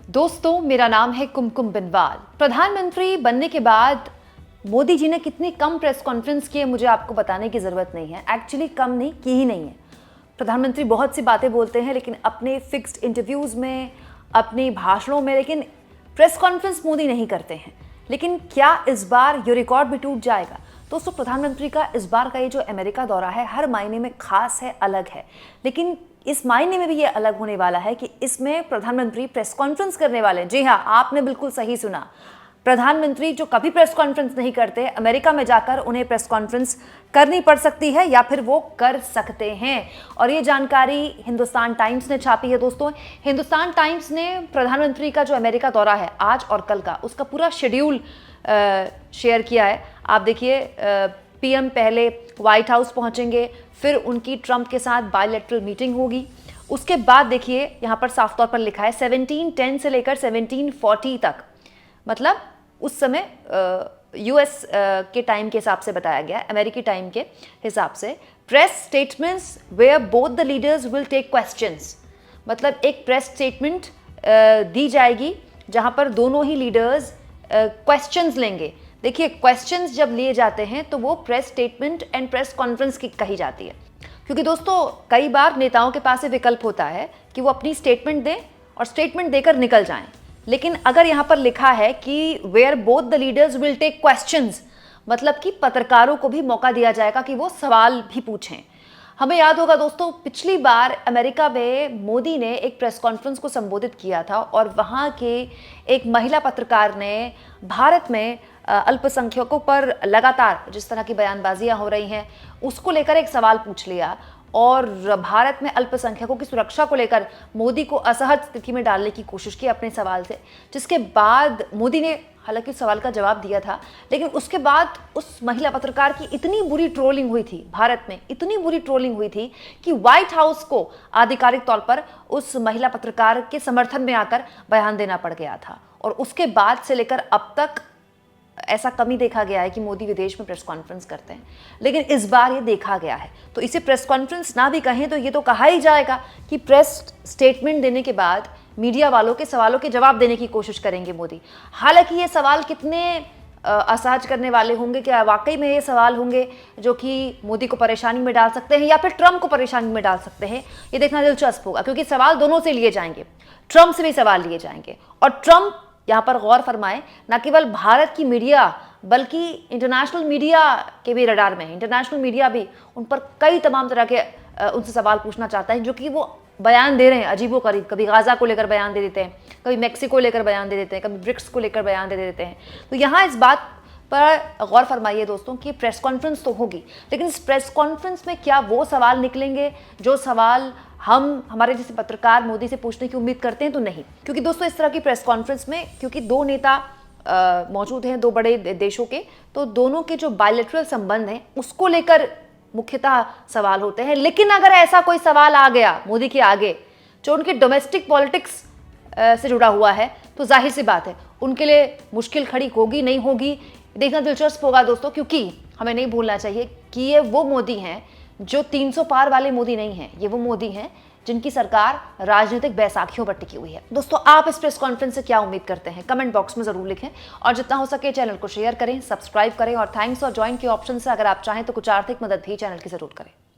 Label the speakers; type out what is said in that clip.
Speaker 1: दोस्तों, मेरा नाम है कुमकुम बिनवाल। प्रधानमंत्री बनने के बाद मोदी जी ने कितनी कम प्रेस कॉन्फ्रेंस की है मुझे आपको बताने की ज़रूरत नहीं है। एक्चुअली कम नहीं की ही नहीं है। प्रधानमंत्री बहुत सी बातें बोलते हैं लेकिन अपने फिक्स्ड इंटरव्यूज़ में, अपने भाषणों में, लेकिन प्रेस कॉन्फ्रेंस मोदी नहीं करते हैं। लेकिन क्या इस बार ये रिकॉर्ड भी टूट जाएगा? दोस्तों, प्रधानमंत्री का इस बार का ये जो अमेरिका दौरा है हर मायने में खास है, अलग है। लेकिन इस मायने में भी ये अलग होने वाला है कि इसमें प्रधानमंत्री प्रेस कॉन्फ्रेंस करने वाले हैं। जी हाँ, आपने बिल्कुल सही सुना। प्रधानमंत्री जो कभी प्रेस कॉन्फ्रेंस नहीं करते, अमेरिका में जाकर उन्हें प्रेस कॉन्फ्रेंस करनी पड़ सकती है या फिर वो कर सकते हैं। और ये जानकारी हिंदुस्तान टाइम्स ने छापी है। दोस्तों, हिंदुस्तान टाइम्स ने प्रधानमंत्री का जो अमेरिका दौरा है आज और कल का, उसका पूरा शेड्यूल शेयर किया है। आप देखिए, पीएम पहले व्हाइट हाउस पहुंचेंगे, फिर उनकी ट्रंप के साथ बायलैटरल मीटिंग होगी। उसके बाद देखिए यहाँ पर साफ तौर पर लिखा है 1710 से लेकर 1740 तक, मतलब उस समय यूएस के टाइम के हिसाब से बताया गया है, अमेरिकी टाइम के हिसाब से। Press statements where both the leaders will take questions, मतलब एक प्रेस स्टेटमेंट दी जाएगी जहां पर दोनों ही लीडर्स क्वेश्चंस लेंगे। देखिए, क्वेश्चंस जब लिए जाते हैं तो वो press statement and press conference की कही जाती है, क्योंकि दोस्तों कई बार नेताओं के पास ये विकल्प होता है कि वो अपनी स्टेटमेंट दें और स्टेटमेंट देकर निकल जाएं। लेकिन अगर यहाँ पर लिखा है कि where both the leaders will take questions, मतलब कि पत्रकारों को भी मौका दिया जाएगा कि वो सवाल भी पूछें। हमें याद होगा दोस्तों, पिछली बार अमेरिका में मोदी ने एक प्रेस कॉन्फ्रेंस को संबोधित किया था और वहाँ के एक महिला पत्रकार ने भारत में अल्पसंख्यकों पर लगातार जिस तरह की बयानबाजियां हो रही हैं उसको लेकर एक सवाल पूछ लिया और भारत में अल्पसंख्यकों की सुरक्षा को लेकर मोदी को असहज स्थिति में डालने की कोशिश की अपने सवाल से। जिसके बाद मोदी ने हालांकि उस सवाल का जवाब दिया था, लेकिन उसके बाद उस महिला पत्रकार की इतनी बुरी ट्रोलिंग हुई थी, भारत में इतनी बुरी ट्रोलिंग हुई थी कि व्हाइट हाउस को आधिकारिक तौर पर उस महिला पत्रकार के समर्थन में आकर बयान देना पड़ गया था। और उसके बाद से लेकर अब तक ऐसा कमी देखा गया है कि मोदी विदेश में प्रेस कॉन्फ्रेंस करते हैं, लेकिन इस बार ये देखा गया है। तो इसे प्रेस कॉन्फ्रेंस ना भी कहें तो ये तो कहा ही जाएगा कि प्रेस स्टेटमेंट देने के बाद मीडिया वालों के सवालों के जवाब देने की कोशिश करेंगे मोदी। हालांकि ये सवाल कितने असहज करने वाले होंगे, क्या वाकई में ये सवाल होंगे जो कि मोदी को परेशानी में डाल सकते हैं या फिर ट्रंप को परेशानी में डाल सकते हैं, ये देखना दिलचस्प होगा, क्योंकि सवाल दोनों से लिए जाएंगे। ट्रंप से भी सवाल लिए जाएंगे और ट्रंप यहाँ पर गौर फरमाएं, न केवल भारत की मीडिया बल्कि इंटरनेशनल मीडिया के भी रडार में है। इंटरनेशनल मीडिया भी उन पर कई तमाम तरह के उनसे सवाल पूछना चाहता है, जो कि वो बयान दे रहे हैं अजीबोगरीब। कभी गाजा को लेकर बयान दे देते हैं, कभी मैक्सिको लेकर बयान दे देते हैं, कभी ब्रिक्स को लेकर बयान दे देते हैं। तो यहाँ इस बात पर गौर फरमाइए दोस्तों कि प्रेस कॉन्फ्रेंस तो होगी, लेकिन इस प्रेस कॉन्फ्रेंस में क्या वो सवाल निकलेंगे जो सवाल हम हमारे जैसे पत्रकार मोदी से पूछने की उम्मीद करते हैं? तो नहीं, क्योंकि दोस्तों इस तरह की प्रेस कॉन्फ्रेंस में क्योंकि दो नेता मौजूद हैं, दो बड़े देशों के, तो दोनों के जो बायलैटरल संबंध हैं उसको लेकर मुख्यतः सवाल होते हैं। लेकिन अगर ऐसा कोई सवाल आ गया मोदी के आगे जो उनके डोमेस्टिक पॉलिटिक्स से जुड़ा हुआ है, तो जाहिर सी बात है उनके लिए मुश्किल खड़ी होगी, नहीं होगी, देखना दिलचस्प होगा दोस्तों। क्योंकि हमें नहीं भूलना चाहिए कि ये वो मोदी हैं जो 300 पार वाले मोदी नहीं हैं। ये वो मोदी हैं जिनकी सरकार राजनीतिक बैसाखियों पर टिकी हुई है। दोस्तों, आप इस प्रेस कॉन्फ्रेंस से क्या उम्मीद करते हैं? कमेंट बॉक्स में जरूर लिखें और जितना हो सके चैनल को शेयर करें, सब्सक्राइब करें और थैंक्स और ज्वाइन के ऑप्शन से अगर आप चाहें तो कुछ आर्थिक मदद भी चैनल की जरूर करें।